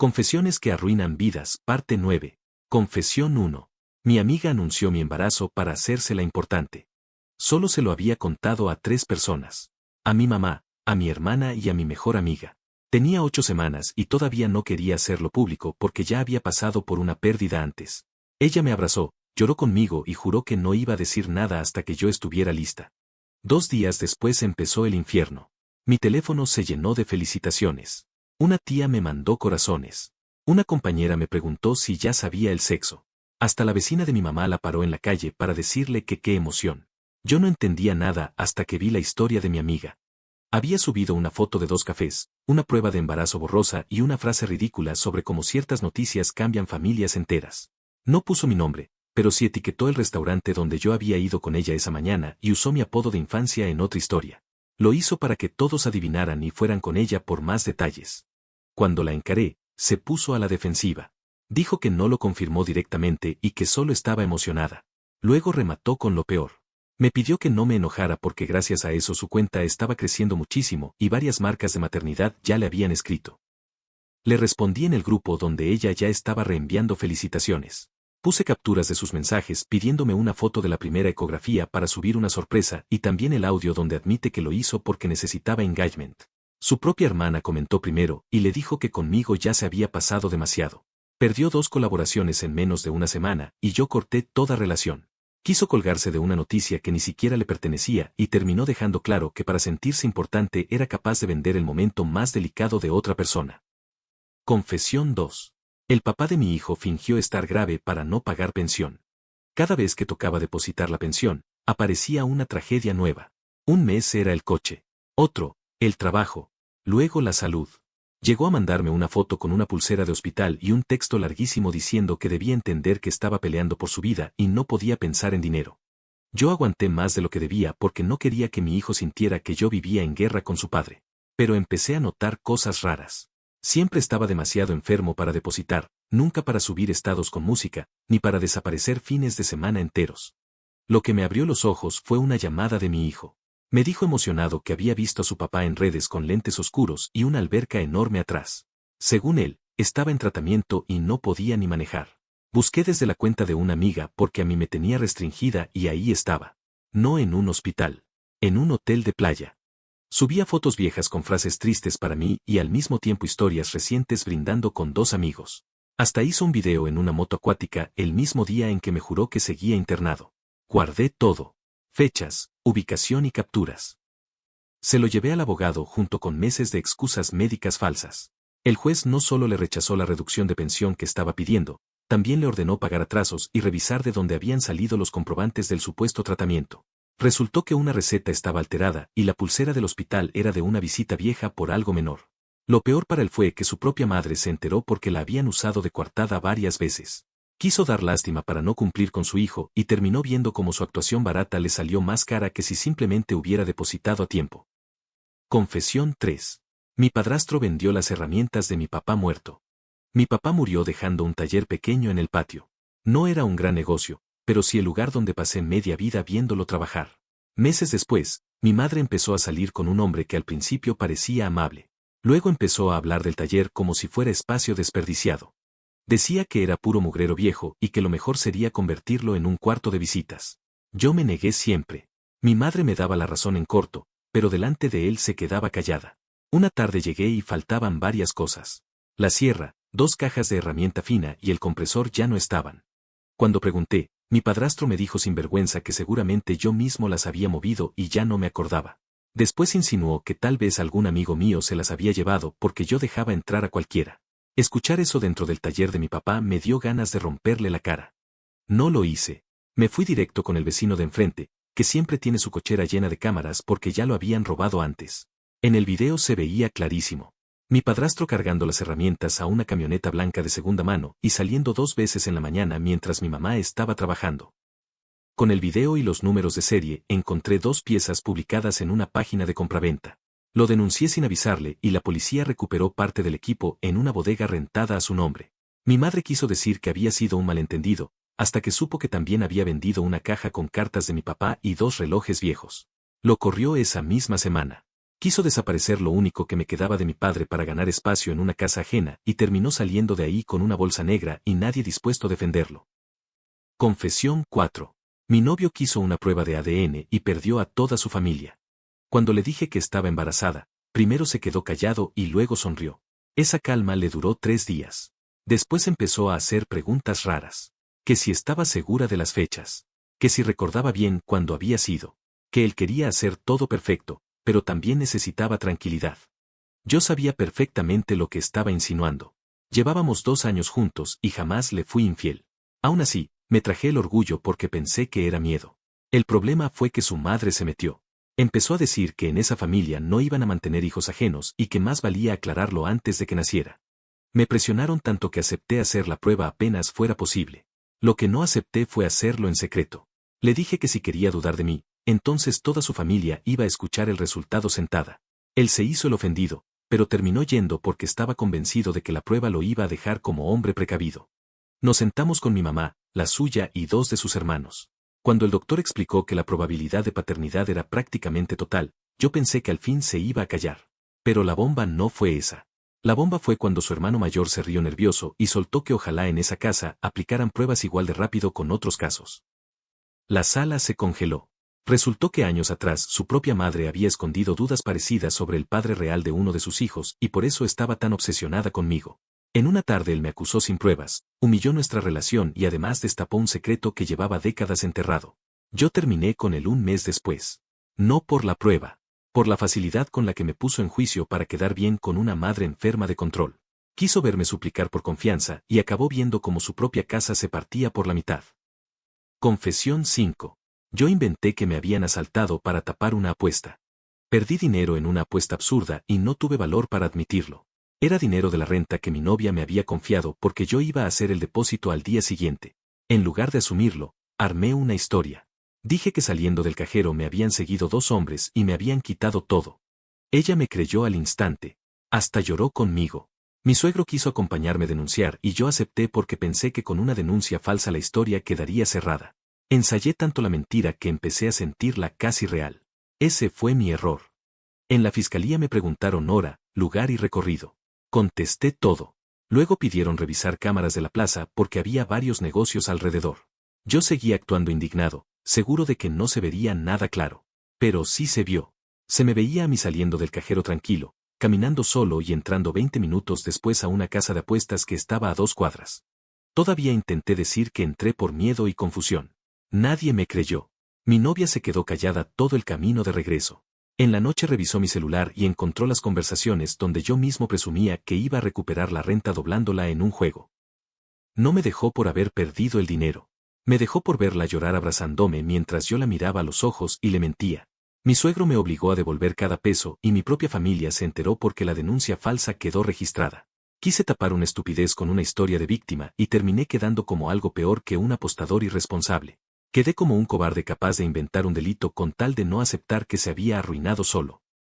Confesiones que arruinan vidas, parte 9. Confesión 1. Mi amiga anunció mi embarazo para hacérsela importante. Solo se lo había contado a 3 personas. A mi mamá, a mi hermana y a mi mejor amiga. Tenía 8 semanas y todavía no quería hacerlo público porque ya había pasado por una pérdida antes. Ella me abrazó, lloró conmigo y juró que no iba a decir nada hasta que yo estuviera lista. 2 días después empezó el infierno. Mi teléfono se llenó de felicitaciones. Una tía me mandó corazones. Una compañera me preguntó si ya sabía el sexo. Hasta la vecina de mi mamá la paró en la calle para decirle que qué emoción. Yo no entendía nada hasta que vi la historia de mi amiga. Había subido una foto de 2 cafés, una prueba de embarazo borrosa y una frase ridícula sobre cómo ciertas noticias cambian familias enteras. No puso mi nombre, pero sí etiquetó el restaurante donde yo había ido con ella esa mañana y usó mi apodo de infancia en otra historia. Lo hizo para que todos adivinaran y fueran con ella por más detalles. Cuando la encaré, se puso a la defensiva. Dijo que no lo confirmó directamente y que solo estaba emocionada. Luego remató con lo peor. Me pidió que no me enojara porque gracias a eso su cuenta estaba creciendo muchísimo y varias marcas de maternidad ya le habían escrito. Le respondí en el grupo donde ella ya estaba reenviando felicitaciones. Puse capturas de sus mensajes pidiéndome una foto de la primera ecografía para subir una sorpresa y también el audio donde admite que lo hizo porque necesitaba engagement. Su propia hermana comentó primero y le dijo que conmigo ya se había pasado demasiado. Perdió 2 colaboraciones en menos de una semana y yo corté toda relación. Quiso colgarse de una noticia que ni siquiera le pertenecía y terminó dejando claro que para sentirse importante era capaz de vender el momento más delicado de otra persona. Confesión 2. El papá de mi hijo fingió estar grave para no pagar pensión. Cada vez que tocaba depositar la pensión, aparecía una tragedia nueva. Un mes era el coche. Otro, el trabajo. Luego la salud. Llegó a mandarme una foto con una pulsera de hospital y un texto larguísimo diciendo que debía entender que estaba peleando por su vida y no podía pensar en dinero. Yo aguanté más de lo que debía porque no quería que mi hijo sintiera que yo vivía en guerra con su padre. Pero empecé a notar cosas raras. Siempre estaba demasiado enfermo para depositar, nunca para subir estados con música, ni para desaparecer fines de semana enteros. Lo que me abrió los ojos fue una llamada de mi hijo. Me dijo emocionado que había visto a su papá en redes con lentes oscuros y una alberca enorme atrás. Según él, estaba en tratamiento y no podía ni manejar. Busqué desde la cuenta de una amiga porque a mí me tenía restringida y ahí estaba. No en un hospital. En un hotel de playa. Subía fotos viejas con frases tristes para mí y al mismo tiempo historias recientes brindando con 2 amigos. Hasta hizo un video en una moto acuática el mismo día en que me juró que seguía internado. Guardé todo. Fechas, ubicación y capturas. Se lo llevé al abogado junto con meses de excusas médicas falsas. El juez no solo le rechazó la reducción de pensión que estaba pidiendo, también le ordenó pagar atrasos y revisar de dónde habían salido los comprobantes del supuesto tratamiento. Resultó que una receta estaba alterada y la pulsera del hospital era de una visita vieja por algo menor. Lo peor para él fue que su propia madre se enteró porque la habían usado de coartada varias veces. Quiso dar lástima para no cumplir con su hijo y terminó viendo cómo su actuación barata le salió más cara que si simplemente hubiera depositado a tiempo. Confesión 3. Mi padrastro vendió las herramientas de mi papá muerto. Mi papá murió dejando un taller pequeño en el patio. No era un gran negocio, pero sí el lugar donde pasé media vida viéndolo trabajar. Meses después, mi madre empezó a salir con un hombre que al principio parecía amable. Luego empezó a hablar del taller como si fuera espacio desperdiciado. Decía que era puro mugrero viejo y que lo mejor sería convertirlo en un cuarto de visitas. Yo me negué siempre. Mi madre me daba la razón en corto, pero delante de él se quedaba callada. Una tarde llegué y faltaban varias cosas. La sierra, 2 cajas de herramienta fina y el compresor ya no estaban. Cuando pregunté, mi padrastro me dijo sin vergüenza que seguramente yo mismo las había movido y ya no me acordaba. Después insinuó que tal vez algún amigo mío se las había llevado porque yo dejaba entrar a cualquiera. Escuchar eso dentro del taller de mi papá me dio ganas de romperle la cara. No lo hice. Me fui directo con el vecino de enfrente, que siempre tiene su cochera llena de cámaras porque ya lo habían robado antes. En el video se veía clarísimo. Mi padrastro cargando las herramientas a una camioneta blanca de segunda mano y saliendo 2 veces en la mañana mientras mi mamá estaba trabajando. Con el video y los números de serie encontré 2 piezas publicadas en una página de compraventa. Lo denuncié sin avisarle y la policía recuperó parte del equipo en una bodega rentada a su nombre. Mi madre quiso decir que había sido un malentendido, hasta que supo que también había vendido una caja con cartas de mi papá y 2 relojes viejos. Lo corrió esa misma semana. Quiso desaparecer lo único que me quedaba de mi padre para ganar espacio en una casa ajena y terminó saliendo de ahí con una bolsa negra y nadie dispuesto a defenderlo. Confesión 4. Mi novio quiso una prueba de ADN y perdió a toda su familia. Cuando le dije que estaba embarazada, primero se quedó callado y luego sonrió. Esa calma le duró 3 días. Después empezó a hacer preguntas raras. Que si estaba segura de las fechas. Que si recordaba bien cuándo había sido. Que él quería hacer todo perfecto, pero también necesitaba tranquilidad. Yo sabía perfectamente lo que estaba insinuando. Llevábamos 2 años juntos y jamás le fui infiel. Aún así, me traje el orgullo porque pensé que era miedo. El problema fue que su madre se metió. Empezó a decir que en esa familia no iban a mantener hijos ajenos y que más valía aclararlo antes de que naciera. Me presionaron tanto que acepté hacer la prueba apenas fuera posible. Lo que no acepté fue hacerlo en secreto. Le dije que si quería dudar de mí, entonces toda su familia iba a escuchar el resultado sentada. Él se hizo el ofendido, pero terminó yendo porque estaba convencido de que la prueba lo iba a dejar como hombre precavido. Nos sentamos con mi mamá, la suya y 2 de sus hermanos. Cuando el doctor explicó que la probabilidad de paternidad era prácticamente total, yo pensé que al fin se iba a callar. Pero la bomba no fue esa. La bomba fue cuando su hermano mayor se rió nervioso y soltó que ojalá en esa casa aplicaran pruebas igual de rápido con otros casos. La sala se congeló. Resultó que años atrás su propia madre había escondido dudas parecidas sobre el padre real de uno de sus hijos y por eso estaba tan obsesionada conmigo. En una tarde él me acusó sin pruebas, humilló nuestra relación y además destapó un secreto que llevaba décadas enterrado. Yo terminé con él un mes después. No por la prueba. Por la facilidad con la que me puso en juicio para quedar bien con una madre enferma de control. Quiso verme suplicar por confianza y acabó viendo cómo su propia casa se partía por la mitad. Confesión 5. Yo inventé que me habían asaltado para tapar una apuesta. Perdí dinero en una apuesta absurda y no tuve valor para admitirlo. Era dinero de la renta que mi novia me había confiado porque yo iba a hacer el depósito al día siguiente. En lugar de asumirlo, armé una historia. Dije que saliendo del cajero me habían seguido 2 hombres y me habían quitado todo. Ella me creyó al instante. Hasta lloró conmigo. Mi suegro quiso acompañarme a denunciar y yo acepté porque pensé que con una denuncia falsa la historia quedaría cerrada. Ensayé tanto la mentira que empecé a sentirla casi real. Ese fue mi error. En la fiscalía me preguntaron hora, lugar y recorrido. Contesté todo. Luego pidieron revisar cámaras de la plaza porque había varios negocios alrededor. Yo seguía actuando indignado, seguro de que no se vería nada claro. Pero sí se vio. Se me veía a mí saliendo del cajero tranquilo, caminando solo y entrando 20 minutos después a una casa de apuestas que estaba a 2 cuadras. Todavía intenté decir que entré por miedo y confusión. Nadie me creyó. Mi novia se quedó callada todo el camino de regreso. En la noche revisó mi celular y encontró las conversaciones donde yo mismo presumía que iba a recuperar la renta doblándola en un juego. No me dejó por haber perdido el dinero. Me dejó por verla llorar abrazándome mientras yo la miraba a los ojos y le mentía. Mi suegro me obligó a devolver cada peso y mi propia familia se enteró porque la denuncia falsa quedó registrada. Quise tapar una estupidez con una historia de víctima y terminé quedando como algo peor que un apostador irresponsable. Quedé como un cobarde capaz de inventar un delito con tal de no aceptar que se había arruinado solo.